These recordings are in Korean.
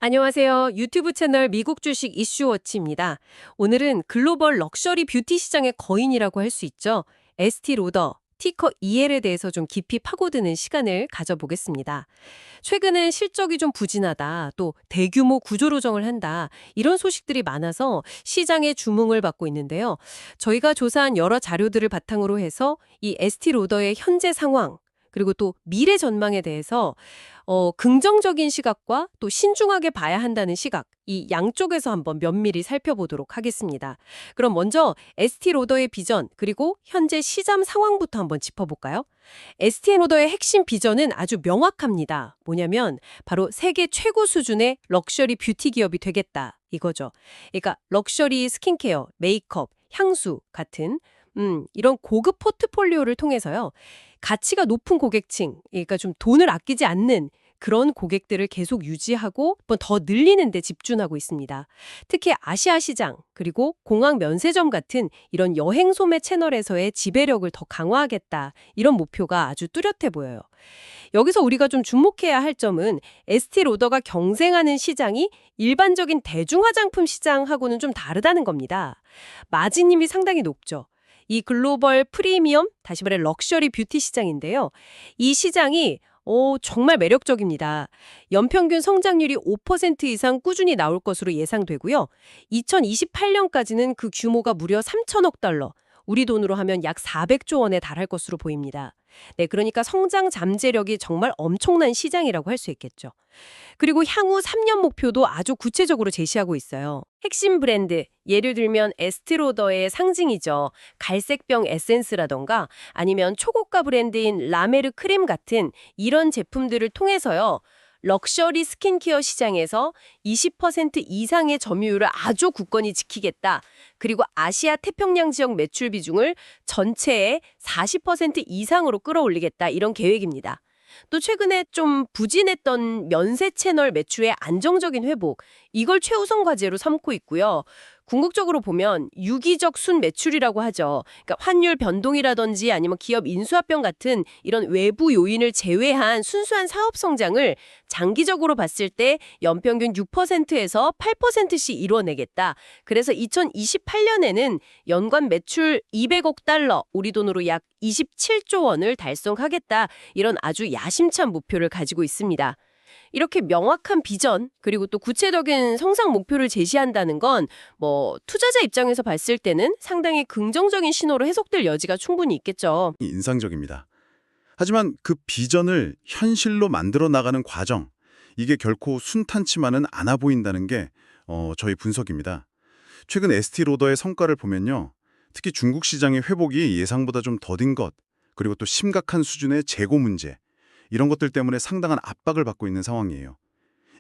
안녕하세요. 유튜브 채널 미국 주식 이슈워치입니다. 오늘은 글로벌 럭셔리 뷰티 시장의 거인이라고 할 수 있죠. 에스티 로더, 티커 EL에 대해서 좀 깊이 파고드는 시간을 가져보겠습니다. 최근엔 실적이 좀 부진하다, 또 대규모 구조조정을 한다, 이런 소식들이 많아서 시장의 주목을 받고 있는데요. 저희가 조사한 여러 자료들을 바탕으로 해서 이 에스티 로더의 현재 상황, 그리고 또 미래 전망에 대해서 긍정적인 시각과 또 신중하게 봐야 한다는 시각, 이 양쪽에서 한번 면밀히 살펴보도록 하겠습니다. 그럼 먼저 ST 로더의 비전, 그리고 현재 시장 상황부터 한번 짚어볼까요? ST 로더의 핵심 비전은 아주 명확합니다. 뭐냐면 바로 세계 최고 수준의 럭셔리 뷰티 기업이 되겠다, 이거죠. 그러니까 럭셔리 스킨케어, 메이크업, 향수 같은 이런 고급 포트폴리오를 통해서요. 가치가 높은 고객층, 그러니까 좀 돈을 아끼지 않는 그런 고객들을 계속 유지하고 한번 더 늘리는 데 집중하고 있습니다. 특히 아시아 시장, 그리고 공항 면세점 같은 이런 여행 소매 채널에서의 지배력을 더 강화하겠다. 이런 목표가 아주 뚜렷해 보여요. 여기서 우리가 좀 주목해야 할 점은 에스티 로더가 경쟁하는 시장이 일반적인 대중 화장품 시장하고는 좀 다르다는 겁니다. 마진율이 상당히 높죠. 이 글로벌 프리미엄, 다시 말해 럭셔리 뷰티 시장인데요. 이 시장이 정말 매력적입니다. 연평균 성장률이 5% 이상 꾸준히 나올 것으로 예상되고요. 2028년까지는 그 규모가 무려 3천억 달러, 우리 돈으로 하면 약 400조 원에 달할 것으로 보입니다. 네, 그러니까 성장 잠재력이 정말 엄청난 시장이라고 할 수 있겠죠. 그리고 향후 3년 목표도 아주 구체적으로 제시하고 있어요. 핵심 브랜드, 예를 들면 에스티로더의 상징이죠. 갈색병 에센스라던가 아니면 초고가 브랜드인 라메르 크림 같은 이런 제품들을 통해서요. 럭셔리 스킨케어 시장에서 20% 이상의 점유율을 아주 굳건히 지키겠다. 그리고 아시아 태평양 지역 매출 비중을 전체의 40% 이상으로 끌어올리겠다. 이런 계획입니다. 또 최근에 좀 부진했던 면세 채널 매출의 안정적인 회복, 이걸 최우선 과제로 삼고 있고요. 궁극적으로 보면 유기적 순 매출이라고 하죠. 그러니까 환율 변동이라든지 아니면 기업 인수합병 같은 이런 외부 요인을 제외한 순수한 사업 성장을 장기적으로 봤을 때 연평균 6%에서 8%씩 이뤄내겠다. 그래서 2028년에는 연간 매출 200억 달러, 우리 돈으로 약 27조 원을 달성하겠다. 이런 아주 야심찬 목표를 가지고 있습니다. 이렇게 명확한 비전, 그리고 또 구체적인 성장 목표를 제시한다는 건 투자자 입장에서 봤을 때는 상당히 긍정적인 신호로 해석될 여지가 충분히 있겠죠. 인상적입니다. 하지만 그 비전을 현실로 만들어 나가는 과정, 이게 결코 순탄치만은 않아 보인다는 게 저희 분석입니다. 최근 에스티로더의 성과를 보면요. 특히 중국 시장의 회복이 예상보다 좀 더딘 것, 그리고 또 심각한 수준의 재고 문제, 이런 것들 때문에 상당한 압박을 받고 있는 상황이에요.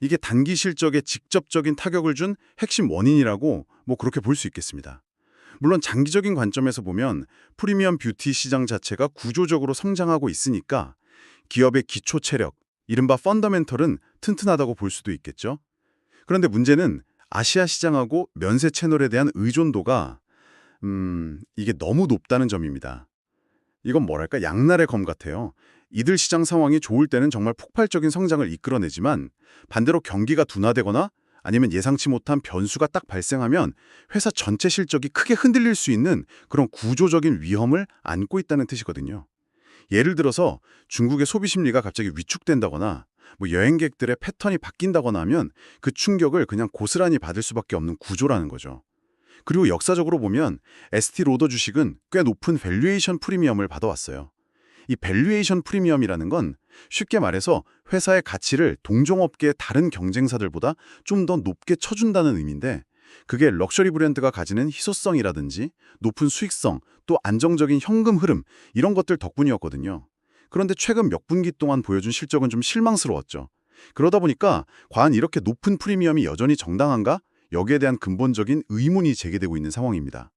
이게 단기 실적에 직접적인 타격을 준 핵심 원인이라고 그렇게 볼 수 있겠습니다. 물론 장기적인 관점에서 보면 프리미엄 뷰티 시장 자체가 구조적으로 성장하고 있으니까 기업의 기초 체력, 이른바 펀더멘털은 튼튼하다고 볼 수도 있겠죠. 그런데 문제는 아시아 시장하고 면세 채널에 대한 의존도가 이게 너무 높다는 점입니다. 이건 뭐랄까 양날의 검 같아요. 이들 시장 상황이 좋을 때는 정말 폭발적인 성장을 이끌어내지만 반대로 경기가 둔화되거나 아니면 예상치 못한 변수가 딱 발생하면 회사 전체 실적이 크게 흔들릴 수 있는 그런 구조적인 위험을 안고 있다는 뜻이거든요. 예를 들어서 중국의 소비 심리가 갑자기 위축된다거나 여행객들의 패턴이 바뀐다거나 하면 그 충격을 그냥 고스란히 받을 수밖에 없는 구조라는 거죠. 그리고 역사적으로 보면 에스티 로더 주식은 꽤 높은 밸류에이션 프리미엄을 받아왔어요. 이 밸류에이션 프리미엄이라는 건 쉽게 말해서 회사의 가치를 동종업계의 다른 경쟁사들보다 좀 더 높게 쳐준다는 의미인데 그게 럭셔리 브랜드가 가지는 희소성이라든지 높은 수익성, 또 안정적인 현금 흐름 이런 것들 덕분이었거든요. 그런데 최근 몇 분기 동안 보여준 실적은 좀 실망스러웠죠. 그러다 보니까 과연 이렇게 높은 프리미엄이 여전히 정당한가? 여기에 대한 근본적인 의문이 제기되고 있는 상황입니다.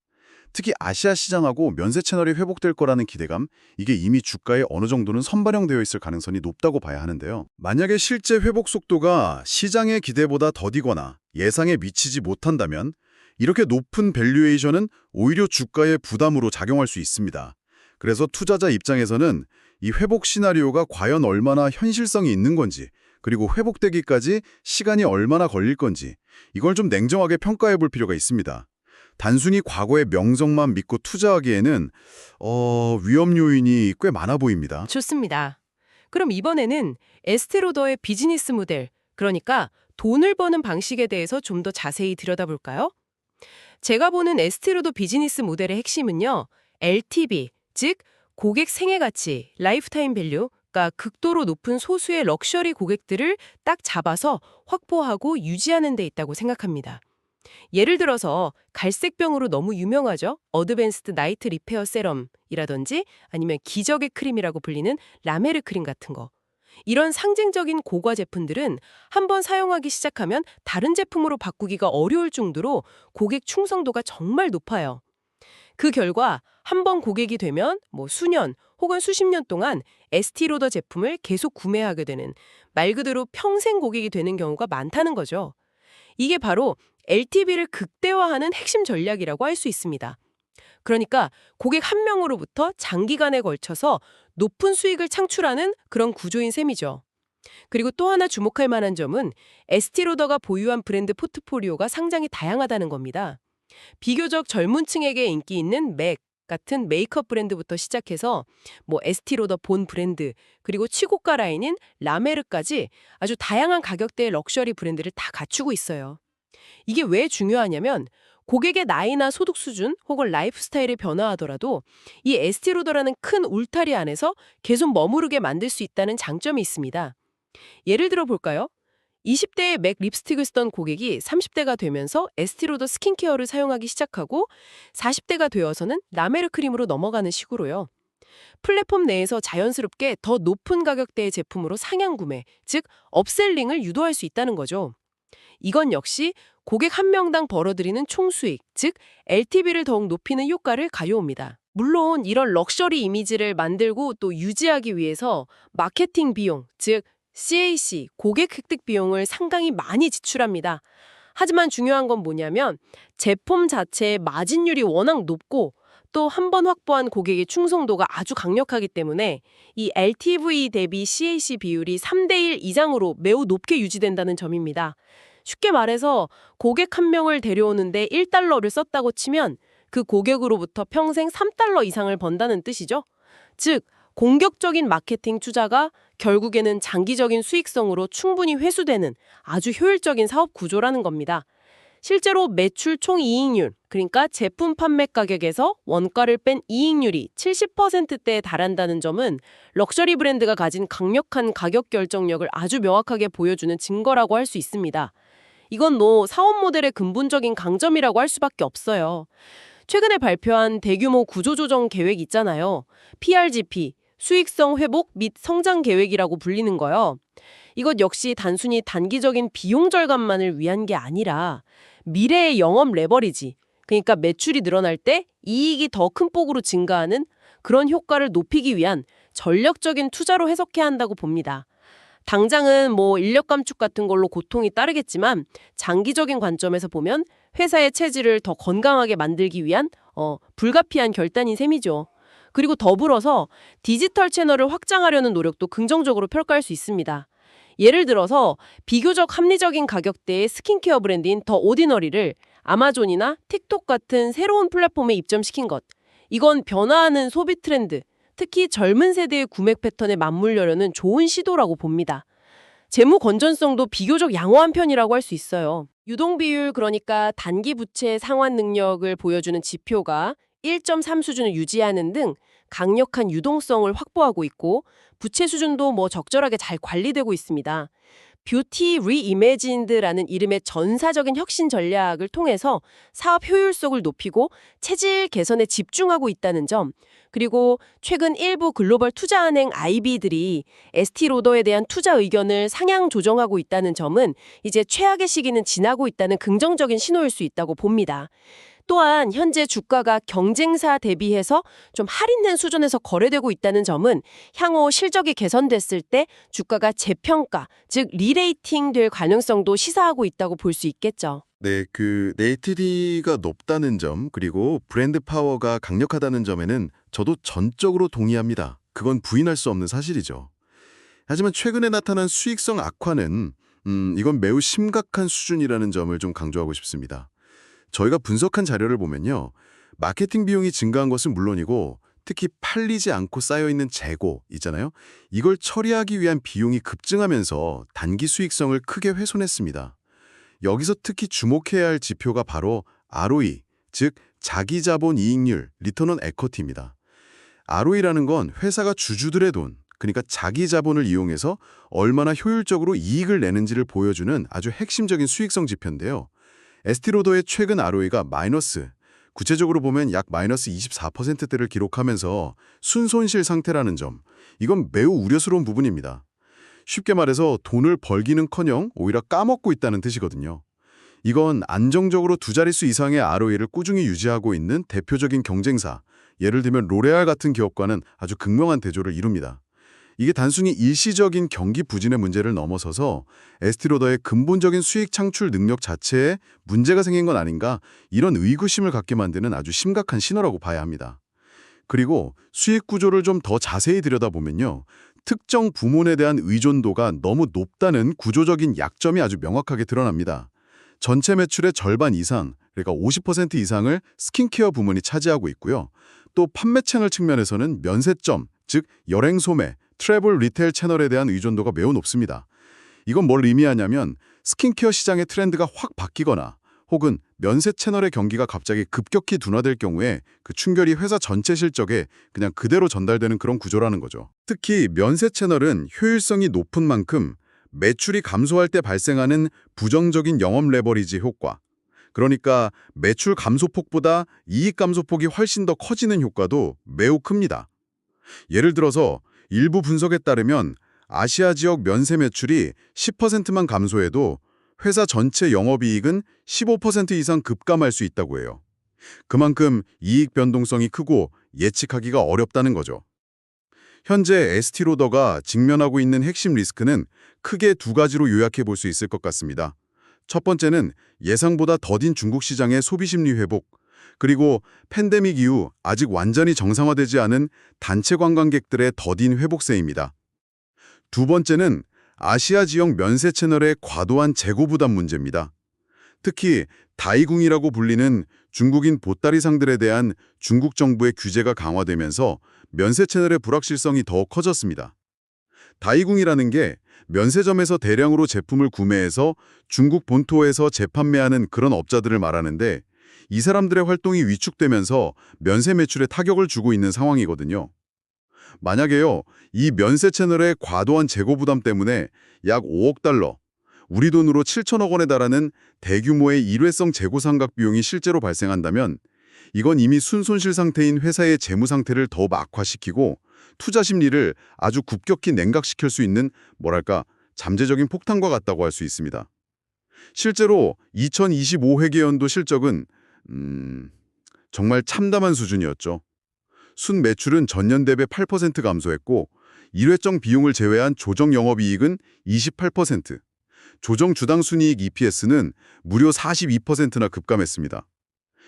특히 아시아 시장하고 면세 채널이 회복될 거라는 기대감, 이게 이미 주가에 어느 정도는 선반영되어 있을 가능성이 높다고 봐야 하는데요. 만약에 실제 회복 속도가 시장의 기대보다 더디거나 예상에 미치지 못한다면 이렇게 높은 밸류에이션은 오히려 주가의 부담으로 작용할 수 있습니다. 그래서 투자자 입장에서는 이 회복 시나리오가 과연 얼마나 현실성이 있는 건지, 그리고 회복되기까지 시간이 얼마나 걸릴 건지 이걸 좀 냉정하게 평가해 볼 필요가 있습니다. 단순히 과거의 명성만 믿고 투자하기에는 위험 요인이 꽤 많아 보입니다. 좋습니다. 그럼 이번에는 에스테로더의 비즈니스 모델, 그러니까 돈을 버는 방식에 대해서 좀 더 자세히 들여다볼까요? 제가 보는 에스테로더 비즈니스 모델의 핵심은요, LTV, 즉 고객 생애가치, 라이프타임 밸류가 극도로 높은 소수의 럭셔리 고객들을 딱 잡아서 확보하고 유지하는 데 있다고 생각합니다. 예를 들어서 갈색병으로 너무 유명하죠. 어드밴스드 나이트 리페어 세럼이라든지 아니면 기적의 크림이라고 불리는 라메르 크림 같은 거. 이런 상징적인 고가 제품들은 한번 사용하기 시작하면 다른 제품으로 바꾸기가 어려울 정도로 고객 충성도가 정말 높아요. 그 결과 한 번 고객이 되면 수년 혹은 수십 년 동안 에스티로더 제품을 계속 구매하게 되는 말 그대로 평생 고객이 되는 경우가 많다는 거죠. 이게 바로 LTV를 극대화하는 핵심 전략이라고 할 수 있습니다. 그러니까 고객 한 명으로부터 장기간에 걸쳐서 높은 수익을 창출하는 그런 구조인 셈이죠. 그리고 또 하나 주목할 만한 점은 에스티로더가 보유한 브랜드 포트폴리오가 상당히 다양하다는 겁니다. 비교적 젊은 층에게 인기 있는 맥 같은 메이크업 브랜드부터 시작해서 에스티로더 본 브랜드, 그리고 치고가 라인인 라메르까지 아주 다양한 가격대의 럭셔리 브랜드를 다 갖추고 있어요. 이게 왜 중요하냐면 고객의 나이나 소득 수준 혹은 라이프 스타일이 변화하더라도 이 에스티로더라는 큰 울타리 안에서 계속 머무르게 만들 수 있다는 장점이 있습니다. 예를 들어 볼까요? 20대에 맥 립스틱을 쓰던 고객이 30대가 되면서 에스티로더 스킨케어를 사용하기 시작하고 40대가 되어서는 라메르 크림으로 넘어가는 식으로요. 플랫폼 내에서 자연스럽게 더 높은 가격대의 제품으로 상향 구매, 즉 업셀링을 유도할 수 있다는 거죠. 이건 역시 고객 한 명당 벌어들이는 총수익, 즉 LTV를 더욱 높이는 효과를 가져옵니다. 물론 이런 럭셔리 이미지를 만들고 또 유지하기 위해서 마케팅 비용, 즉 CAC, 고객 획득 비용을 상당히 많이 지출합니다. 하지만 중요한 건 뭐냐면 제품 자체의 마진율이 워낙 높고 또 한 번 확보한 고객의 충성도가 아주 강력하기 때문에 이 LTV 대비 CAC 비율이 3대1 이상으로 매우 높게 유지된다는 점입니다. 쉽게 말해서 고객 한 명을 데려오는데 1달러를 썼다고 치면 그 고객으로부터 평생 3달러 이상을 번다는 뜻이죠. 즉, 공격적인 마케팅 투자가 결국에는 장기적인 수익성으로 충분히 회수되는 아주 효율적인 사업 구조라는 겁니다. 실제로 매출 총 이익률, 그러니까 제품 판매 가격에서 원가를 뺀 이익률이 70%대에 달한다는 점은 럭셔리 브랜드가 가진 강력한 가격 결정력을 아주 명확하게 보여주는 증거라고 할 수 있습니다. 이건 사업 모델의 근본적인 강점이라고 할 수밖에 없어요. 최근에 발표한 대규모 구조조정 계획 있잖아요. PRGP, 수익성 회복 및 성장 계획이라고 불리는 거요. 이것 역시 단순히 단기적인 비용 절감만을 위한 게 아니라 미래의 영업 레버리지, 그러니까 매출이 늘어날 때 이익이 더 큰 폭으로 증가하는 그런 효과를 높이기 위한 전략적인 투자로 해석해야 한다고 봅니다. 당장은 인력 감축 같은 걸로 고통이 따르겠지만 장기적인 관점에서 보면 회사의 체질을 더 건강하게 만들기 위한 불가피한 결단인 셈이죠. 그리고 더불어서 디지털 채널을 확장하려는 노력도 긍정적으로 평가할 수 있습니다. 예를 들어서 비교적 합리적인 가격대의 스킨케어 브랜드인 더 오디너리를 아마존이나 틱톡 같은 새로운 플랫폼에 입점시킨 것. 이건 변화하는 소비 트렌드, 특히 젊은 세대의 구매 패턴에 맞물려려는 좋은 시도라고 봅니다. 재무 건전성도 비교적 양호한 편이라고 할 수 있어요. 유동 비율, 그러니까 단기 부채 상환 능력을 보여주는 지표가 1.3 수준을 유지하는 등 강력한 유동성을 확보하고 있고 부채 수준도 적절하게 잘 관리되고 있습니다. 뷰티 리이매진드라는 이름의 전사적인 혁신 전략을 통해서 사업 효율성을 높이고 체질 개선에 집중하고 있다는 점, 그리고 최근 일부 글로벌 투자은행 IB들이 에스티로더에 대한 투자 의견을 상향 조정하고 있다는 점은 이제 최악의 시기는 지나고 있다는 긍정적인 신호일 수 있다고 봅니다. 또한 현재 주가가 경쟁사 대비해서 좀 할인된 수준에서 거래되고 있다는 점은 향후 실적이 개선됐을 때 주가가 재평가, 즉 리레이팅 될 가능성도 시사하고 있다고 볼 수 있겠죠. 네, LTV가 높다는 점, 그리고 브랜드 파워가 강력하다는 점에는 저도 전적으로 동의합니다. 그건 부인할 수 없는 사실이죠. 하지만 최근에 나타난 수익성 악화는 이건 매우 심각한 수준이라는 점을 좀 강조하고 싶습니다. 저희가 분석한 자료를 보면요. 마케팅 비용이 증가한 것은 물론이고 특히 팔리지 않고 쌓여있는 재고 있잖아요. 이걸 처리하기 위한 비용이 급증하면서 단기 수익성을 크게 훼손했습니다. 여기서 특히 주목해야 할 지표가 바로 ROE, 즉 자기자본 이익률, 리턴 온 에쿼티입니다. ROE라는 건 회사가 주주들의 돈, 그러니까 자기 자본을 이용해서 얼마나 효율적으로 이익을 내는지를 보여주는 아주 핵심적인 수익성 지표인데요. 에스티로더의 최근 ROE가 마이너스, 구체적으로 보면 약 마이너스 24%대를 기록하면서 순손실 상태라는 점, 이건 매우 우려스러운 부분입니다. 쉽게 말해서 돈을 벌기는커녕 오히려 까먹고 있다는 뜻이거든요. 이건 안정적으로 두 자릿수 이상의 ROE를 꾸준히 유지하고 있는 대표적인 경쟁사, 예를 들면 로레알 같은 기업과는 아주 극명한 대조를 이룹니다. 이게 단순히 일시적인 경기 부진의 문제를 넘어서서 에스티로더의 근본적인 수익 창출 능력 자체에 문제가 생긴 건 아닌가, 이런 의구심을 갖게 만드는 아주 심각한 신호라고 봐야 합니다. 그리고 수익 구조를 좀 더 자세히 들여다보면요. 특정 부문에 대한 의존도가 너무 높다는 구조적인 약점이 아주 명확하게 드러납니다. 전체 매출의 절반 이상, 그러니까 50% 이상을 스킨케어 부문이 차지하고 있고요. 또 판매 채널 측면에서는 면세점, 즉 여행 소매, 트래블 리테일 채널에 대한 의존도가 매우 높습니다. 이건 뭘 의미하냐면 스킨케어 시장의 트렌드가 확 바뀌거나 혹은 면세 채널의 경기가 갑자기 급격히 둔화될 경우에 그 충격이 회사 전체 실적에 그냥 그대로 전달되는 그런 구조라는 거죠. 특히 면세 채널은 효율성이 높은 만큼 매출이 감소할 때 발생하는 부정적인 영업 레버리지 효과, 그러니까 매출 감소폭보다 이익 감소폭이 훨씬 더 커지는 효과도 매우 큽니다. 예를 들어서 일부 분석에 따르면 아시아 지역 면세 매출이 10%만 감소해도 회사 전체 영업이익은 15% 이상 급감할 수 있다고 해요. 그만큼 이익 변동성이 크고 예측하기가 어렵다는 거죠. 현재 에스티로더가 직면하고 있는 핵심 리스크는 크게 두 가지로 요약해 볼 수 있을 것 같습니다. 첫 번째는 예상보다 더딘 중국 시장의 소비 심리 회복, 그리고 팬데믹 이후 아직 완전히 정상화되지 않은 단체 관광객들의 더딘 회복세입니다. 두 번째는 아시아 지역 면세 채널의 과도한 재고 부담 문제입니다. 특히 다이궁이라고 불리는 중국인 보따리상들에 대한 중국 정부의 규제가 강화되면서 면세 채널의 불확실성이 더 커졌습니다. 다이궁이라는 게 면세점에서 대량으로 제품을 구매해서 중국 본토에서 재판매하는 그런 업자들을 말하는데 이 사람들의 활동이 위축되면서 면세 매출에 타격을 주고 있는 상황이거든요. 만약에요, 이 면세 채널의 과도한 재고 부담 때문에 약 5억 달러, 우리 돈으로 7천억 원에 달하는 대규모의 일회성 재고 상각 비용이 실제로 발생한다면 이건 이미 순손실 상태인 회사의 재무 상태를 더 악화시키고 투자 심리를 아주 급격히 냉각시킬 수 있는 잠재적인 폭탄과 같다고 할 수 있습니다. 실제로 2025 회계연도 실적은 정말 참담한 수준이었죠. 순 매출은 전년 대비 8% 감소했고 일회성 비용을 제외한 조정 영업이익은 28%, 조정 주당 순이익 EPS는 무려 42%나 급감했습니다.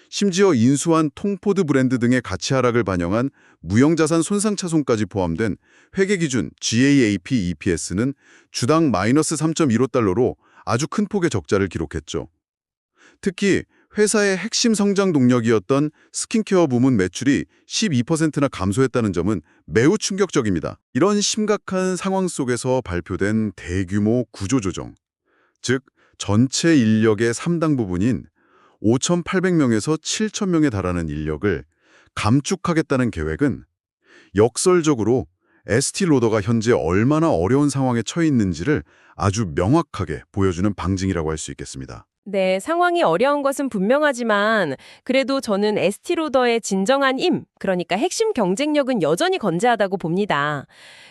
심지어 인수한 톰포드 브랜드 등의 가치 하락을 반영한 무형자산 손상차손까지 포함된 회계기준 GAAP EPS는 주당 마이너스 3.15달러로 아주 큰 폭의 적자를 기록했죠. 특히 회사의 핵심 성장 동력이었던 스킨케어 부문 매출이 12%나 감소했다는 점은 매우 충격적입니다. 이런 심각한 상황 속에서 발표된 대규모 구조조정, 즉 전체 인력의 3당 부분인 5,800명에서 7,000명에 달하는 인력을 감축하겠다는 계획은 역설적으로 에스티로더가 현재 얼마나 어려운 상황에 처해 있는지를 아주 명확하게 보여주는 방증이라고 할 수 있겠습니다. 네, 상황이 어려운 것은 분명하지만 그래도 저는 에스티로더의 진정한 그러니까 핵심 경쟁력은 여전히 건재하다고 봅니다.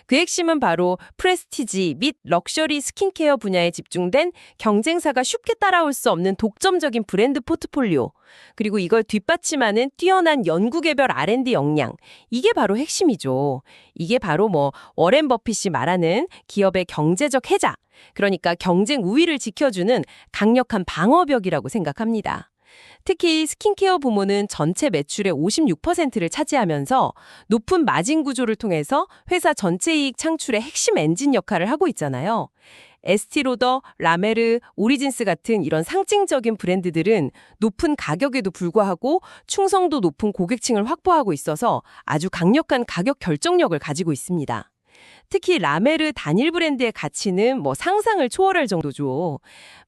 그 핵심은 바로 프레스티지 및 럭셔리 스킨케어 분야에 집중된 경쟁사가 쉽게 따라올 수 없는 독점적인 브랜드 포트폴리오, 그리고 이걸 뒷받침하는 뛰어난 연구개발 R&D 역량, 이게 바로 핵심이죠. 이게 바로 워렌 버핏이 말하는 기업의 경제적 해자, 그러니까 경쟁 우위를 지켜주는 강력한 방어벽이라고 생각합니다. 특히 스킨케어 부문은 전체 매출의 56%를 차지하면서 높은 마진 구조를 통해서 회사 전체 이익 창출의 핵심 엔진 역할을 하고 있잖아요. 에스티로더, 라메르, 오리진스 같은 이런 상징적인 브랜드들은 높은 가격에도 불구하고 충성도 높은 고객층을 확보하고 있어서 아주 강력한 가격 결정력을 가지고 있습니다. 특히 라메르 단일 브랜드의 가치는 상상을 초월할 정도죠.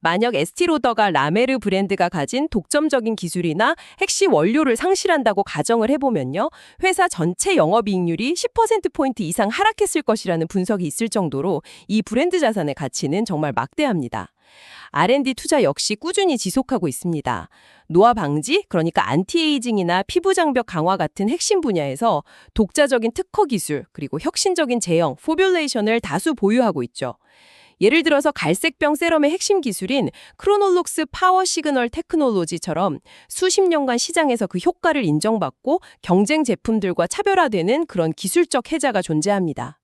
만약 에스티로더가 라메르 브랜드가 가진 독점적인 기술이나 핵심 원료를 상실한다고 가정을 해보면요. 회사 전체 영업이익률이 10%포인트 이상 하락했을 것이라는 분석이 있을 정도로 이 브랜드 자산의 가치는 정말 막대합니다. R&D 투자 역시 꾸준히 지속하고 있습니다. 노화 방지, 그러니까 안티에이징이나 피부 장벽 강화 같은 핵심 분야에서 독자적인 특허 기술, 그리고 혁신적인 제형, 포뮬레이션을 다수 보유하고 있죠. 예를 들어서 갈색병 세럼의 핵심 기술인 크로놀록스 파워 시그널 테크놀로지처럼 수십 년간 시장에서 그 효과를 인정받고 경쟁 제품들과 차별화되는 그런 기술적 혜자가 존재합니다.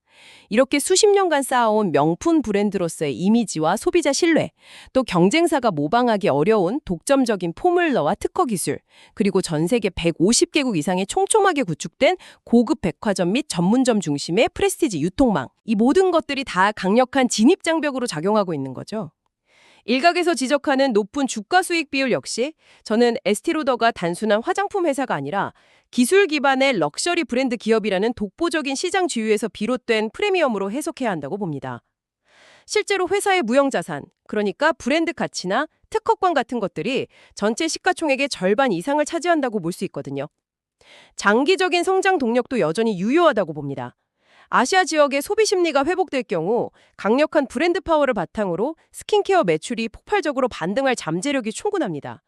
이렇게 수십 년간 쌓아온 명품 브랜드로서의 이미지와 소비자 신뢰, 또 경쟁사가 모방하기 어려운 독점적인 포뮬러와 특허 기술, 그리고 전 세계 150개국 이상의 촘촘하게 구축된 고급 백화점 및 전문점 중심의 프레스티지 유통망, 이 모든 것들이 다 강력한 진입장벽으로 작용하고 있는 거죠. 일각에서 지적하는 높은 주가 수익 비율 역시 저는 에스티로더가 단순한 화장품 회사가 아니라 기술 기반의 럭셔리 브랜드 기업이라는 독보적인 시장 지위에서 비롯된 프리미엄으로 해석해야 한다고 봅니다. 실제로 회사의 무형자산, 그러니까 브랜드 가치나 특허권 같은 것들이 전체 시가총액의 절반 이상을 차지한다고 볼 수 있거든요. 장기적인 성장 동력도 여전히 유효하다고 봅니다. 아시아 지역의 소비 심리가 회복될 경우 강력한 브랜드 파워를 바탕으로 스킨케어 매출이 폭발적으로 반등할 잠재력이 충분합니다.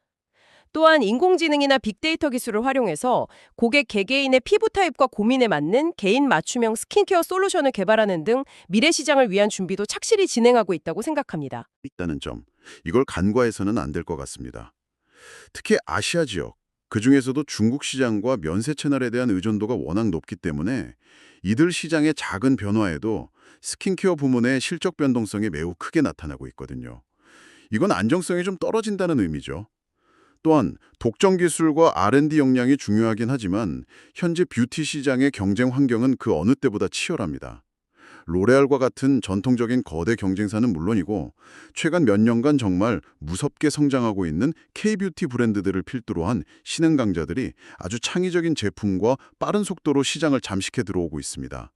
또한 인공지능이나 빅데이터 기술을 활용해서 고객 개개인의 피부 타입과 고민에 맞는 개인 맞춤형 스킨케어 솔루션을 개발하는 등 미래 시장을 위한 준비도 착실히 진행하고 있다고 생각합니다. 있다는 점, 이걸 간과해서는 안 될 것 같습니다. 특히 아시아 지역, 그중에서도 중국 시장과 면세 채널에 대한 의존도가 워낙 높기 때문에 이들 시장의 작은 변화에도 스킨케어 부문의 실적 변동성이 매우 크게 나타나고 있거든요. 이건 안정성이 좀 떨어진다는 의미죠. 또한 독점 기술과 R&D 역량이 중요하긴 하지만 현재 뷰티 시장의 경쟁 환경은 그 어느 때보다 치열합니다. 로레알과 같은 전통적인 거대 경쟁사는 물론이고 최근 몇 년간 정말 무섭게 성장하고 있는 K-뷰티 브랜드들을 필두로 한 신흥 강자들이 아주 창의적인 제품과 빠른 속도로 시장을 잠식해 들어오고 있습니다.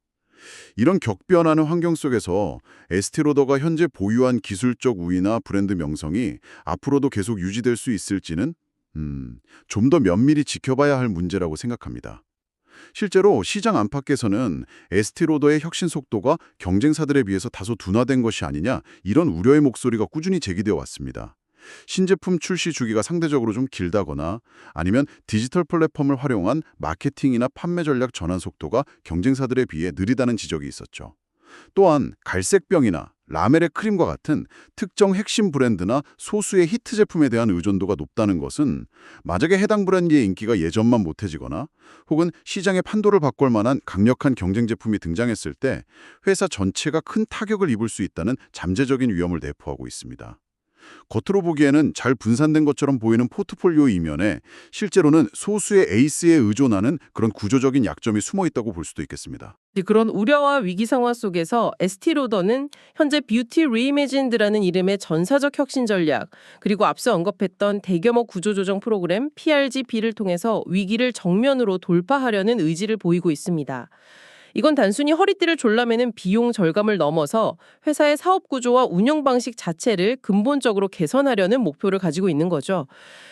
이런 격변하는 환경 속에서 에스티로더가 현재 보유한 기술적 우위나 브랜드 명성이 앞으로도 계속 유지될 수 있을지는 좀 더 면밀히 지켜봐야 할 문제라고 생각합니다. 실제로 시장 안팎에서는 에스티로더의 혁신 속도가 경쟁사들에 비해서 다소 둔화된 것이 아니냐 이런 우려의 목소리가 꾸준히 제기되어 왔습니다. 신제품 출시 주기가 상대적으로 좀 길다거나 아니면 디지털 플랫폼을 활용한 마케팅이나 판매 전략 전환 속도가 경쟁사들에 비해 느리다는 지적이 있었죠. 또한 갈색병이나 라멜의 크림과 같은 특정 핵심 브랜드나 소수의 히트 제품에 대한 의존도가 높다는 것은 만약에 해당 브랜드의 인기가 예전만 못해지거나 혹은 시장의 판도를 바꿀 만한 강력한 경쟁 제품이 등장했을 때 회사 전체가 큰 타격을 입을 수 있다는 잠재적인 위험을 내포하고 있습니다. 겉으로 보기에는 잘 분산된 것처럼 보이는 포트폴리오 이면에 실제로는 소수의 에이스에 의존하는 그런 구조적인 약점이 숨어 있다고 볼 수도 있겠습니다. 그런 우려와 위기 상황 속에서 에스티로더는 현재 뷰티 리이매진드라는 이름의 전사적 혁신 전략, 그리고 앞서 언급했던 대규모 구조조정 프로그램 PRGP를 통해서 위기를 정면으로 돌파하려는 의지를 보이고 있습니다. 이건 단순히 허리띠를 졸라매는 비용 절감을 넘어서 회사의 사업 구조와 운영 방식 자체를 근본적으로 개선하려는 목표를 가지고 있는 거죠.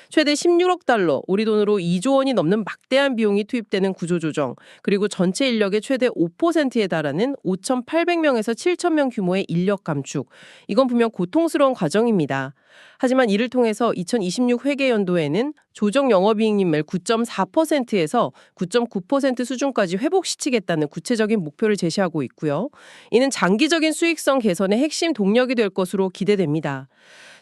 최대 16억 달러, 우리 돈으로 2조 원이 넘는 막대한 비용이 투입되는 구조조정, 그리고 전체 인력의 최대 5%에 달하는 5,800명에서 7,000명 규모의 인력 감축. 이건 분명 고통스러운 과정입니다. 하지만 이를 통해서 2026 회계연도에는 조정 영업이익률 9.4%에서 9.9% 수준까지 회복시키겠다는 구체적인 목표를 제시하고 있고요. 이는 장기적인 수익성 개선의 핵심 동력이 될 것으로 기대됩니다.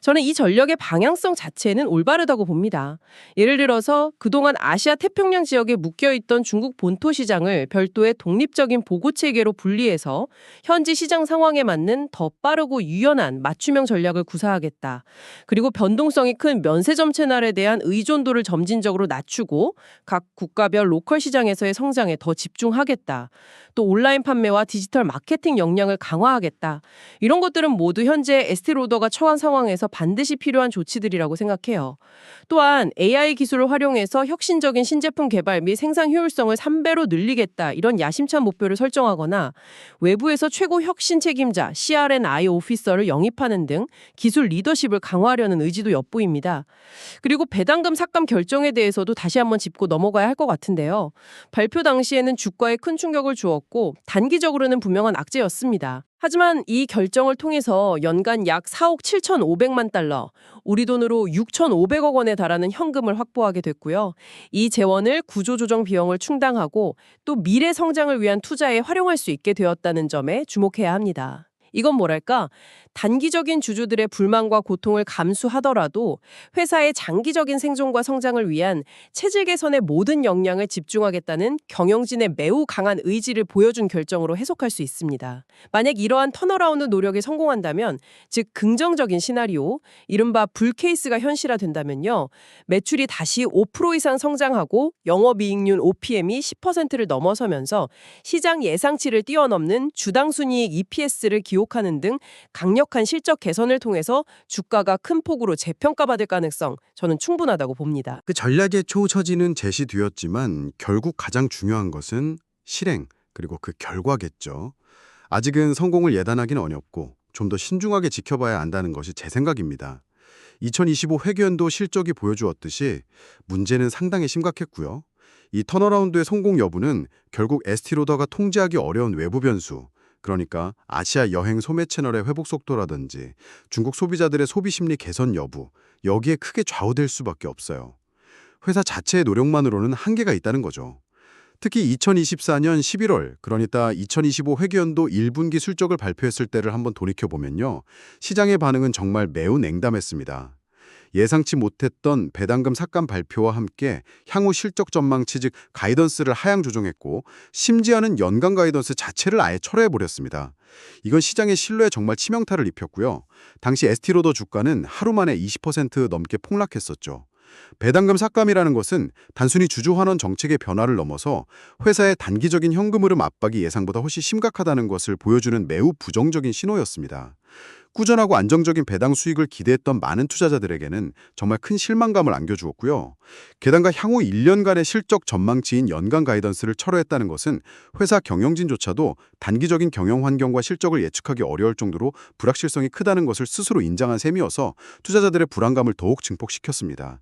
저는 이 전략의 방향성 자체는 올바르다고 봅니다. 예를 들어서 그동안 아시아 태평양 지역에 묶여있던 중국 본토 시장을 별도의 독립적인 보고 체계로 분리해서 현지 시장 상황에 맞는 더 빠르고 유연한 맞춤형 전략을 구사하겠다. 그리고 변동성이 큰 면세점 채널에 대한 의존도를 점진적으로 낮추고 각 국가별 로컬 시장에서의 성장에 더 집중하겠다. 또 온라인 판매와 디지털 마케팅 역량을 강화하겠다. 이런 것들은 모두 현재 에스티로더가 처한 상황에서 반드시 필요한 조치들이라고 생각해요. 또한 AI 기술을 활용해서 혁신적인 신제품 개발 및 생산 효율성을 3배로 늘리겠다. 이런 야심찬 목표를 설정하거나 외부에서 최고 혁신 책임자 CR&I 오피서를 영입하는 등 기술 리더십을 강화하려는 의지도 엿보입니다. 그리고 배당금 삭감 결정에 대해서도 다시 한번 짚고 넘어가야 할 것 같은데요. 발표 당시에는 주가에 큰 충격을 주었고 단기적으로는 분명한 악재였습니다. 하지만 이 결정을 통해서 연간 약 4억 7,500만 달러, 우리 돈으로 6,500억 원에 달하는 현금을 확보하게 됐고요. 이 재원을 구조조정 비용을 충당하고 또 미래 성장을 위한 투자에 활용할 수 있게 되었다는 점에 주목해야 합니다. 이건 뭐랄까, 단기적인 주주들의 불만과 고통을 감수하더라도 회사의 장기적인 생존과 성장을 위한 체질 개선의 모든 역량을 집중하겠다는 경영진의 매우 강한 의지를 보여준 결정으로 해석할 수 있습니다. 만약 이러한 턴어라운드 노력이 성공한다면, 즉 긍정적인 시나리오, 이른바 불 케이스가 현실화된다면요, 매출이 다시 5% 이상 성장하고 영업이익률 OPM이 10%를 넘어서면서 시장 예상치를 뛰어넘는 주당 순이익 EPS를 기록하는 등 강력한 실적 개선을 통해서 주가가 큰 폭으로 재평가받을 가능성, 저는 충분하다고 봅니다. 그 전략의 초처지는 제시되었지만 결국 가장 중요한 것은 실행, 그리고 그 결과겠죠. 아직은 성공을 예단하기는 어렵고 좀 더 신중하게 지켜봐야 한다는 것이 제 생각입니다. 2025 회계연도 실적이 보여주었듯이 문제는 상당히 심각했고요. 이 턴어라운드의 성공 여부는 결국 에스티로더가 통제하기 어려운 외부 변수, 그러니까 아시아 여행 소매 채널의 회복 속도라든지 중국 소비자들의 소비 심리 개선 여부, 여기에 크게 좌우될 수밖에 없어요. 회사 자체의 노력만으로는 한계가 있다는 거죠. 특히 2024년 11월, 그러니까 2025 회계연도 1분기 실적을 발표했을 때를 한번 돌이켜보면요, 시장의 반응은 정말 매우 냉담했습니다. 예상치 못했던 배당금 삭감 발표와 함께 향후 실적 전망치 즉 가이던스를 하향 조정했고, 심지어는 연간 가이던스 자체를 아예 철회해버렸습니다. 이건 시장의 신뢰에 정말 치명타를 입혔고요. 당시 에스티로더 주가는 하루 만에 20% 넘게 폭락했었죠. 배당금 삭감이라는 것은 단순히 주주환원 정책의 변화를 넘어서 회사의 단기적인 현금 흐름 압박이 예상보다 훨씬 심각하다는 것을 보여주는 매우 부정적인 신호였습니다. 꾸준하고 안정적인 배당 수익을 기대했던 많은 투자자들에게는 정말 큰 실망감을 안겨주었고요. 게다가 향후 1년간의 실적 전망치인 연간 가이던스를 철회했다는 것은 회사 경영진조차도 단기적인 경영 환경과 실적을 예측하기 어려울 정도로 불확실성이 크다는 것을 스스로 인정한 셈이어서 투자자들의 불안감을 더욱 증폭시켰습니다.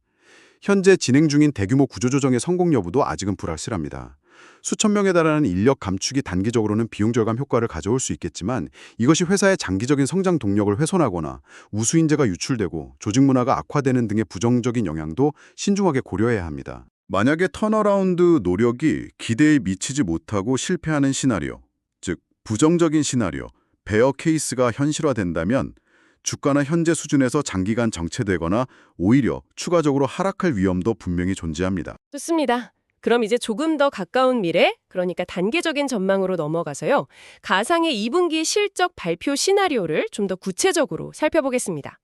현재 진행 중인 대규모 구조조정의 성공 여부도 아직은 불확실합니다. 수천 명에 달하는 인력 감축이 단기적으로는 비용 절감 효과를 가져올 수 있겠지만, 이것이 회사의 장기적인 성장 동력을 훼손하거나 우수인재가 유출되고 조직 문화가 악화되는 등의 부정적인 영향도 신중하게 고려해야 합니다. 만약에 턴어라운드 노력이 기대에 미치지 못하고 실패하는 시나리오, 즉 부정적인 시나리오, 베어 케이스가 현실화된다면 주가나 현재 수준에서 장기간 정체되거나 오히려 추가적으로 하락할 위험도 분명히 존재합니다. 좋습니다. 그럼 이제 조금 더 가까운 미래, 그러니까 단계적인 전망으로 넘어가서요, 가상의 2분기 실적 발표 시나리오를 좀 더 구체적으로 살펴보겠습니다.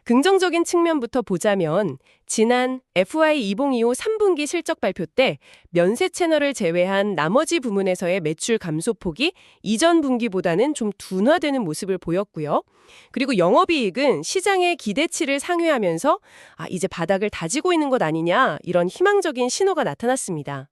긍정적인 측면부터 보자면 지난 FY2025 3분기 실적 발표 때 면세 채널을 제외한 나머지 부문에서의 매출 감소폭이 이전 분기보다는 좀 둔화되는 모습을 보였고요. 그리고 영업이익은 시장의 기대치를 상회하면서 이제 바닥을 다지고 있는 것 아니냐, 이런 희망적인 신호가 나타났습니다.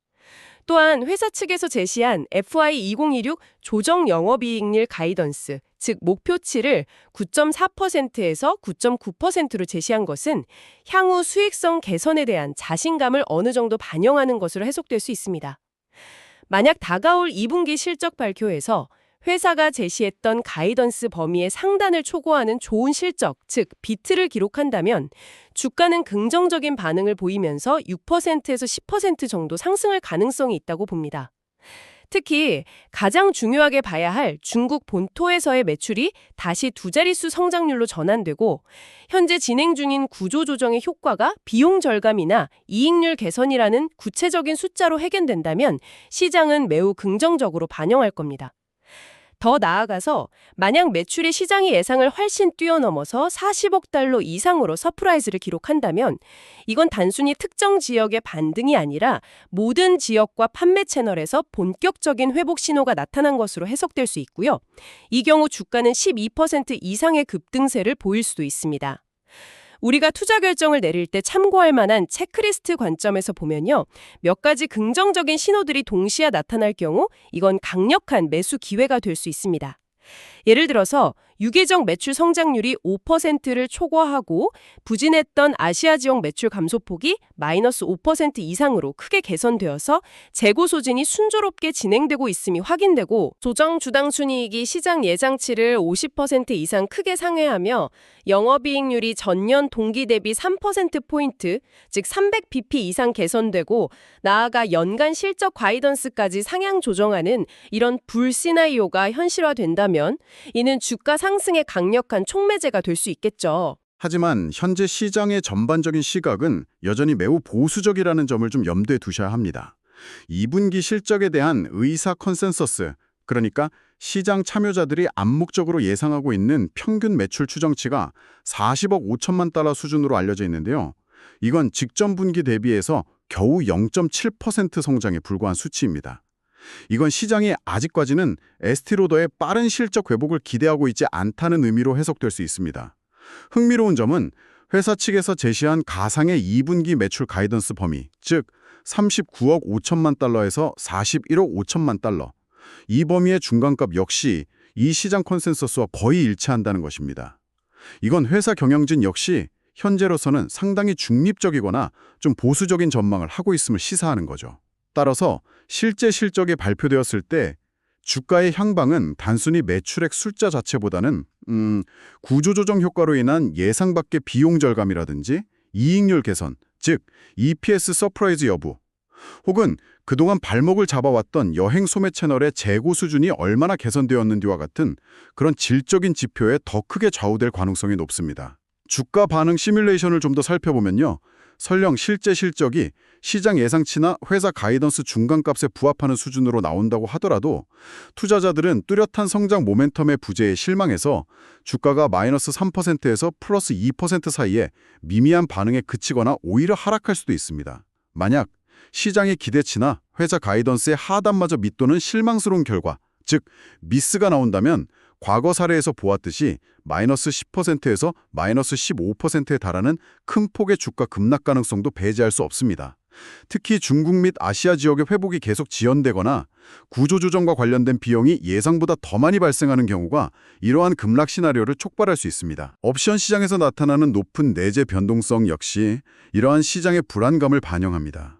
또한 회사 측에서 제시한 FY2026 조정 영업이익률 가이던스, 즉 목표치를 9.4%에서 9.9%로 제시한 것은 향후 수익성 개선에 대한 자신감을 어느 정도 반영하는 것으로 해석될 수 있습니다. 만약 다가올 2분기 실적 발표에서 회사가 제시했던 가이던스 범위의 상단을 초과하는 좋은 실적, 즉 비트를 기록한다면 주가는 긍정적인 반응을 보이면서 6%에서 10% 정도 상승할 가능성이 있다고 봅니다. 특히 가장 중요하게 봐야 할 중국 본토에서의 매출이 다시 두 자릿수 성장률로 전환되고 현재 진행 중인 구조조정의 효과가 비용 절감이나 이익률 개선이라는 구체적인 숫자로 해견된다면 시장은 매우 긍정적으로 반영할 겁니다. 더 나아가서 만약 매출이 시장의 예상을 훨씬 뛰어넘어서 40억 달러 이상으로 서프라이즈를 기록한다면 이건 단순히 특정 지역의 반등이 아니라 모든 지역과 판매 채널에서 본격적인 회복 신호가 나타난 것으로 해석될 수 있고요. 이 경우 주가는 12% 이상의 급등세를 보일 수도 있습니다. 우리가 투자 결정을 내릴 때 참고할 만한 체크리스트 관점에서 보면요. 몇 가지 긍정적인 신호들이 동시에 나타날 경우 이건 강력한 매수 기회가 될 수 있습니다. 예를 들어서 유계적 매출 성장률이 5%를 초과하고 부진했던 아시아 지역 매출 감소폭이 마이너스 5% 이상으로 크게 개선되어서 재고 소진이 순조롭게 진행되고 있음이 확인되고 조정 주당 순이익이 시장 예상치를 50% 이상 크게 상회하며 영업이익률이 전년 동기 대비 3%포인트, 즉 300bp 이상 개선되고 나아가 연간 실적 가이던스까지 상향 조정하는 이런 불시나리오가 현실화된다면 이는 주가 상승의 강력한 촉매제가 될 수 있겠죠. 하지만 현재 시장의 전반적인 시각은 여전히 매우 보수적이라는 점을 좀 염두에 두셔야 합니다. 2분기 실적에 대한 의사 컨센서스, 그러니까 시장 참여자들이 암묵적으로 예상하고 있는 평균 매출 추정치가 40억 5천만 달러 수준으로 알려져 있는데요. 이건 직전 분기 대비해서 겨우 0.7% 성장에 불과한 수치입니다. 이건 시장이 아직까지는 에스티로더의 빠른 실적 회복을 기대하고 있지 않다는 의미로 해석될 수 있습니다. 흥미로운 점은 회사 측에서 제시한 가상의 2분기 매출 가이던스 범위, 즉 39억 5천만 달러에서 41억 5천만 달러. 이 범위의 중간값 역시 이 시장 컨센서스와 거의 일치한다는 것입니다. 이건 회사 경영진 역시 현재로서는 상당히 중립적이거나 좀 보수적인 전망을 하고 있음을 시사하는 거죠. 따라서 실제 실적이 발표되었을 때 주가의 향방은 단순히 매출액 숫자 자체보다는 구조조정 효과로 인한 예상 밖의 비용 절감이라든지 이익률 개선, 즉 EPS 서프라이즈 여부, 혹은 그동안 발목을 잡아왔던 여행 소매 채널의 재고 수준이 얼마나 개선되었는지와 같은 그런 질적인 지표에 더 크게 좌우될 가능성이 높습니다. 주가 반응 시뮬레이션을 좀 더 살펴보면요. 설령 실제 실적이 시장 예상치나 회사 가이던스 중간값에 부합하는 수준으로 나온다고 하더라도 투자자들은 뚜렷한 성장 모멘텀의 부재에 실망해서 주가가 마이너스 3%에서 플러스 2% 사이에 미미한 반응에 그치거나 오히려 하락할 수도 있습니다. 만약 시장의 기대치나 회사 가이던스의 하단마저 밑도는 실망스러운 결과, 즉 미스가 나온다면 과거 사례에서 보았듯이 마이너스 10%에서 마이너스 15%에 달하는 큰 폭의 주가 급락 가능성도 배제할 수 없습니다. 특히 중국 및 아시아 지역의 회복이 계속 지연되거나 구조조정과 관련된 비용이 예상보다 더 많이 발생하는 경우가 이러한 급락 시나리오를 촉발할 수 있습니다. 옵션 시장에서 나타나는 높은 내재 변동성 역시 이러한 시장의 불안감을 반영합니다.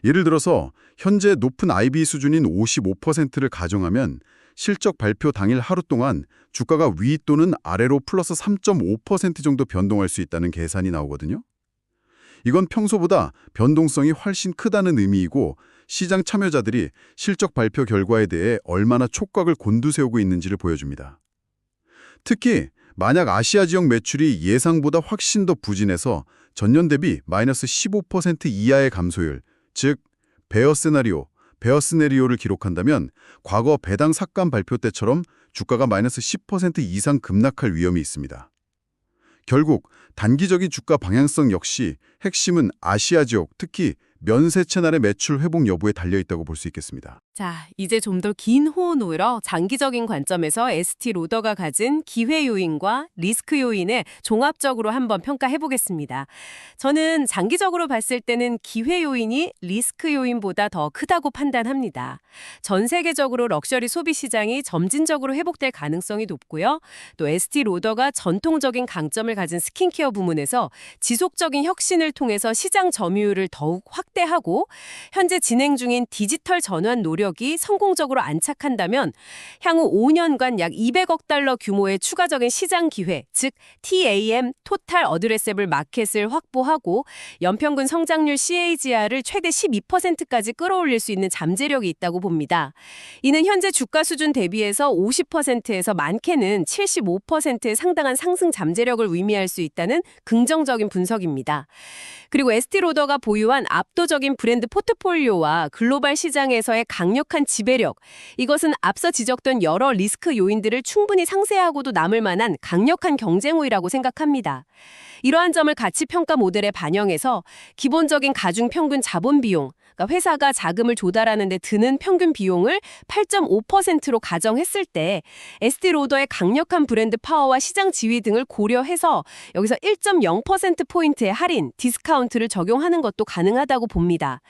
예를 들어서 현재 높은 IB 수준인 55%를 가정하면 실적 발표 당일 하루 동안 주가가 위 또는 아래로 플러스 3.5% 정도 변동할 수 있다는 계산이 나오거든요. 이건 평소보다 변동성이 훨씬 크다는 의미이고 시장 참여자들이 실적 발표 결과에 대해 얼마나 촉각을 곤두세우고 있는지를 보여줍니다. 특히 만약 아시아 지역 매출이 예상보다 훨씬 더 부진해서 전년 대비 마이너스 15% 이하의 감소율, 즉 베어 시나리오를 기록한다면 과거 배당 삭감 발표 때처럼 주가가 마이너스 10% 이상 급락할 위험이 있습니다. 결국 단기적인 주가 방향성 역시 핵심은 아시아 지역, 특히 면세 채널의 매출 회복 여부에 달려있다고 볼 수 있겠습니다. 자, 이제 좀 더 긴 호흡 놓으러 장기적인 관점에서 에스티로더가 가진 기회 요인과 리스크 요인을 종합적으로 한번 평가해 보겠습니다. 저는 장기적으로 봤을 때는 기회 요인이 리스크 요인보다 더 크다고 판단합니다. 전 세계적으로 럭셔리 소비 시장이 점진적으로 회복될 가능성이 높고요. 또 에스티로더가 전통적인 강점을 가진 스킨케어 부문에서 지속적인 혁신을 통해서 시장 점유율을 더욱 확대하고 현재 진행 중인 디지털 전환 노력 전략이 성공적으로 안착한다면 향후 5년간 약 200억 달러 규모의 추가적인 시장 기회, 즉 TAM, 토탈 어드레세블 마켓을 확보하고 연평균 성장률 CAGR을 최대 12%까지 끌어올릴 수 있는 잠재력이 있다고 봅니다. 이는 현재 주가 수준 대비해서 50%에서 많게는 75%의 상당한 상승 잠재력을 의미할 수 있다는 긍정적인 분석입니다. 그리고 에스티로더가 보유한 압도적인 브랜드 포트폴리오와 글로벌 시장에서의 강력한 지배력, 이것은 앞서 지적된 여러 리스크 요인들을 충분히 상쇄하고도 남을 만한 강력한 경쟁 우위라고 생각합니다. 이러한 점을 가치 평가 모델에 반영해서 기본적인 가중 평균 자본 비용, 그러니까 회사가 자금을 조달하는 데 드는 평균 비용을 8.5%로 가정했을 때 에스티로더의 강력한 브랜드 파워와 시장 지위 등을 고려해서 여기서 1.0%포인트의 할인, 디스카운트를 적용하는 것도 가능하다고 봅니다.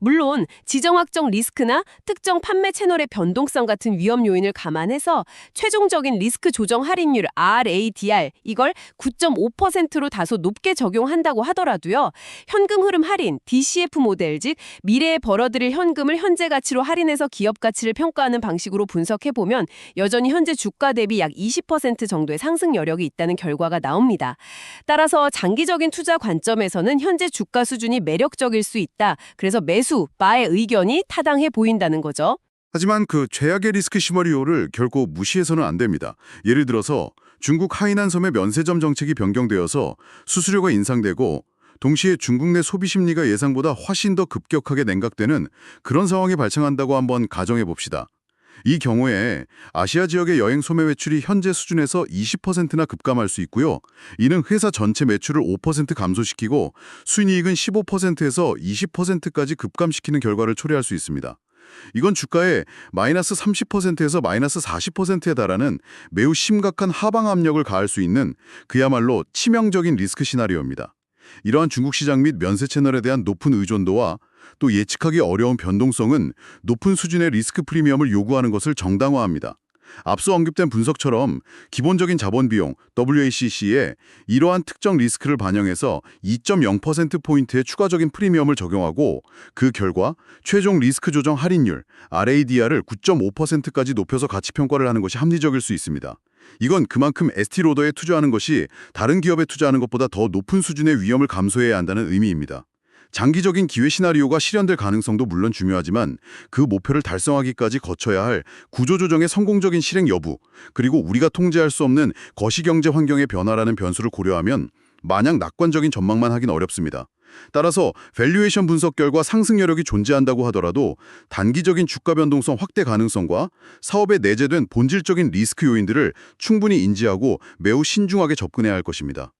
물론 지정학적 리스크나 특정 판매 채널의 변동성 같은 위험 요인을 감안해서 최종적인 리스크 조정 할인율 RADR 이걸 9.5%로 다소 높게 적용한다고 하더라도요. 현금 흐름 할인, DCF 모델, 즉 미래에 벌어들일 현금을 현재 가치로 할인해서 기업 가치를 평가하는 방식으로 분석해보면 여전히 현재 주가 대비 약 20% 정도의 상승 여력이 있다는 결과가 나옵니다. 따라서 장기적인 투자 관점에서는 현재 주가 수준이 매력적일 수 있다. 그래서 매수, 바의 의견이 타당해 보인다는 거죠. 하지만 그 최악의 리스크 시나리오를 결코 무시해서는 안 됩니다. 예를 들어서 중국 하이난 섬의 면세점 정책이 변경되어서 수수료가 인상되고 동시에 중국 내 소비 심리가 예상보다 훨씬 더 급격하게 냉각되는 그런 상황이 발생한다고 한번 가정해 봅시다. 이 경우에 아시아 지역의 여행 소매 매출이 현재 수준에서 20%나 급감할 수 있고요. 이는 회사 전체 매출을 5% 감소시키고 순이익은 15%에서 20%까지 급감시키는 결과를 초래할 수 있습니다. 이건 주가에 마이너스 30%에서 마이너스 40%에 달하는 매우 심각한 하방 압력을 가할 수 있는 그야말로 치명적인 리스크 시나리오입니다. 이러한 중국 시장 및 면세 채널에 대한 높은 의존도와 또 예측하기 어려운 변동성은 높은 수준의 리스크 프리미엄을 요구하는 것을 정당화합니다. 앞서 언급된 분석처럼 기본적인 자본 비용 WACC에 이러한 특정 리스크를 반영해서 2.0%포인트의 추가적인 프리미엄을 적용하고 그 결과 최종 리스크 조정 할인율 RADR을 9.5%까지 높여서 가치 평가를 하는 것이 합리적일 수 있습니다. 이건 그만큼 에스티로더에 투자하는 것이 다른 기업에 투자하는 것보다 더 높은 수준의 위험을 감수해야 한다는 의미입니다. 장기적인 기회 시나리오가 실현될 가능성도 물론 중요하지만 그 목표를 달성하기까지 거쳐야 할 구조조정의 성공적인 실행 여부, 그리고 우리가 통제할 수 없는 거시경제 환경의 변화라는 변수를 고려하면 마냥 낙관적인 전망만 하긴 어렵습니다. 따라서 밸류에이션 분석 결과 상승 여력이 존재한다고 하더라도 단기적인 주가 변동성 확대 가능성과 사업에 내재된 본질적인 리스크 요인들을 충분히 인지하고 매우 신중하게 접근해야 할 것입니다.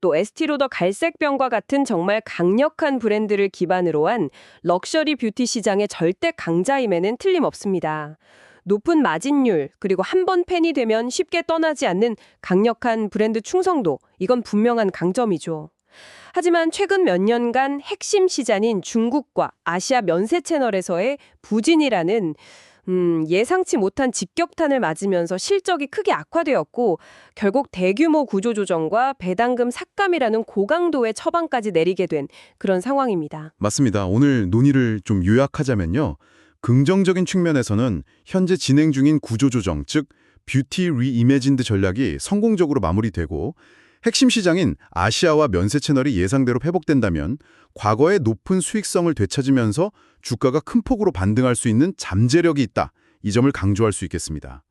또 에스티로더 갈색병과 같은 정말 강력한 브랜드를 기반으로 한 럭셔리 뷰티 시장의 절대 강자임에는 틀림없습니다. 높은 마진율, 그리고 한 번 팬이 되면 쉽게 떠나지 않는 강력한 브랜드 충성도, 이건 분명한 강점이죠. 하지만 최근 몇 년간 핵심 시장인 중국과 아시아 면세 채널에서의 부진이라는 예상치 못한 직격탄을 맞으면서 실적이 크게 악화되었고 결국 대규모 구조조정과 배당금 삭감이라는 고강도의 처방까지 내리게 된 그런 상황입니다. 맞습니다. 오늘 논의를 좀 요약하자면요. 긍정적인 측면에서는 현재 진행 중인 구조조정, 즉 뷰티 리이매진드 전략이 성공적으로 마무리되고 핵심 시장인 아시아와 면세 채널이 예상대로 회복된다면 과거의 높은 수익성을 되찾으면서 주가가 큰 폭으로 반등할 수 있는 잠재력이 있다. 이 점을 강조할 수 있겠습니다.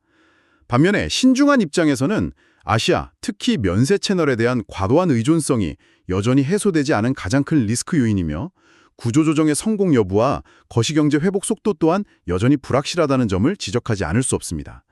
반면에 신중한 입장에서는 아시아, 특히 면세 채널에 대한 과도한 의존성이 여전히 해소되지 않은 가장 큰 리스크 요인이며 구조조정의 성공 여부와 거시경제 회복 속도 또한 여전히 불확실하다는 점을 지적하지 않을 수 없습니다.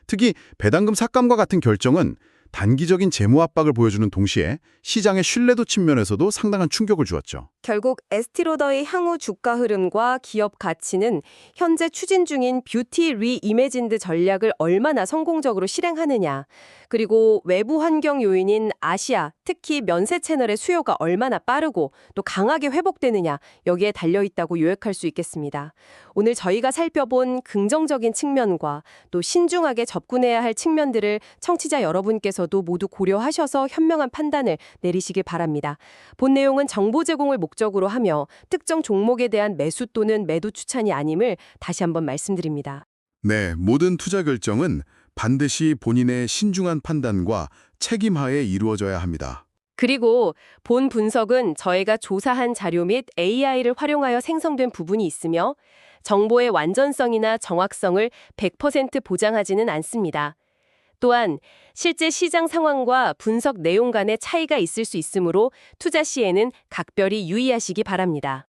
특히 배당금 삭감과 같은 결정은 단기적인 재무 압박을 보여주는 동시에 시장의 신뢰도 측면에서도 상당한 충격을 주었죠. 결국 에스티로더의 향후 주가 흐름과 기업 가치는 현재 추진 중인 뷰티 리이매진드 전략을 얼마나 성공적으로 실행하느냐, 그리고 외부 환경 요인인 아시아, 특히 면세 채널의 수요가 얼마나 빠르고 또 강하게 회복되느냐, 여기에 달려있다고 요약할 수 있겠습니다. 오늘 저희가 살펴본 긍정적인 측면과 또 신중하게 접근해야 할 측면들을 청취자 여러분께서 대해서도 모두 고려하셔서 현명한 판단을 내리시길 바랍니다. 본 내용은 정보 제공을 목적으로 하며 특정 종목에 대한 매수 또는 매도 추천이 아님을 다시 한번 말씀드립니다. 네, 모든 투자 결정은 반드시 본인의 신중한 판단과 책임하에 이루어져야 합니다. 그리고 본 분석은 저희가 조사한 자료 및 AI를 활용하여 생성된 부분이 있으며 정보의 완전성이나 정확성을 100% 보장하지는 않습니다. 또한 실제 시장 상황과 분석 내용 간의 차이가 있을 수 있으므로 투자 시에는 각별히 유의하시기 바랍니다.